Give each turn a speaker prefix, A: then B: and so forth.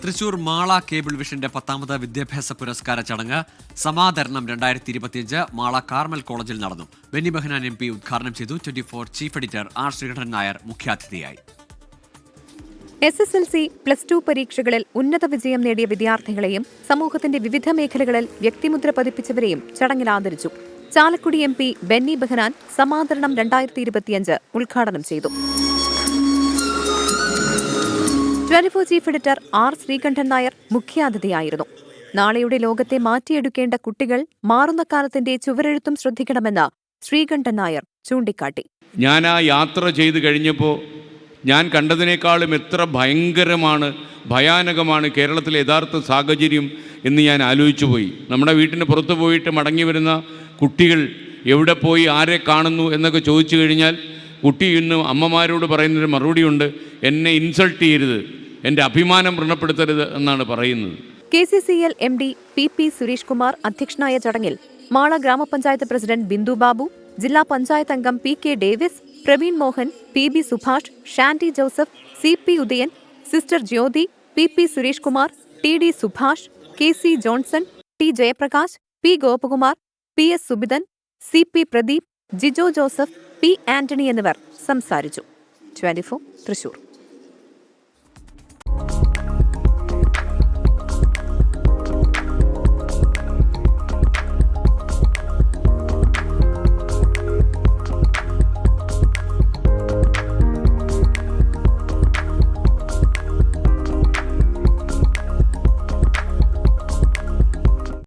A: Thrissur Mala cable വിഷന്റെ 10ാമത് വിദ്യാഭ്യാസ പുരസ്കാര ചടങ്ങ് സമാദരണം 2025 മാള കാർമൽ കോളേജിൽ നടന്നു. ബെന്നി ബെഹനാൻ MP ഉദ്ഘാടനം ചെയ്തു. 24 chief editor R Sreekandan Nair മുഖ്യാതിഥിയായി.
B: SSLC, +2 പരീക്ഷകളിൽ ഉന്നത വിജയം നേടിയ വിദ്യാർത്ഥികളെയും സമൂഹത്തിന്റെ വിവിധ മേഖലകളിൽ വ്യക്തിമുദ്ര പതിപ്പിച്ചവരെയും ചടങ്ങിൽ ആദരിച്ചു. ചാലക്കുടി MP ബെന്നി ബെഹനാൻ സമാദരണം 2025 ഉദ്ഘാടനം ചെയ്തു. 24 chief editor R Sreekandan Nair മുഖ്യാതിഥിയായിരുന്നു. നാളെയുടെ ലോകത്തെ മാറ്റിയെടുക്കേണ്ട കുട്ടികൾ മാറുന്ന കാലത്തിന്റെ ചുവരെഴുത്തും ശ്രദ്ധിക്കണമെന്ന് ശ്രീകണ്ഠൻ നായർ ചൂണ്ടിക്കാട്ടി.
C: ഞാൻ ആ യാത്ര ചെയ്തു കഴിഞ്ഞപ്പോൾ ഞാൻ കണ്ടതിനേക്കാളും എത്ര ഭയാനകമാണ് കേരളത്തിലെ യഥാർത്ഥ സാഹചര്യം എന്ന് ഞാൻ ആലോചിച്ചു പോയി. നമ്മുടെ വീട്ടിന് പുറത്തു പോയിട്ട് മടങ്ങി വരുന്ന കുട്ടികൾ എവിടെ പോയി, ആരെ കാണുന്നു എന്നൊക്കെ ചോദിച്ചു കഴിഞ്ഞാൽ കുട്ടി ഇന്ന് അമ്മമാരോട് പറയുന്നൊരു മറുപടിയുണ്ട്, എന്നെ ഇൻസൾട്ട് ചെയ്യരുത്, എൻ്റെ അഭിമാനം വ്രണപ്പെടുത്തരുത് എന്നാണ് പറയുന്നത്.
B: KCCL MD PP Suresh Kumar അധ്യക്ഷനായ ചടങ്ങിൽ മാള ഗ്രാമപഞ്ചായത്ത് പ്രസിഡന്റ് ബിന്ദു ബാബു, ജില്ലാ പഞ്ചായത്ത് അംഗം PK Davis, Praveen Mohan, PB Subhash, Shandy Joseph, CP Udayan, sister Jyothi, PP Suresh Kumar, TD Subhash, KC Johnson, T Jayaprakash, P Gopakumar, PS Subithan, CP Pradeep, Jijo Joseph, P Antony എന്നിവർ സംസാരിച്ചു. 24 തൃശൂർ.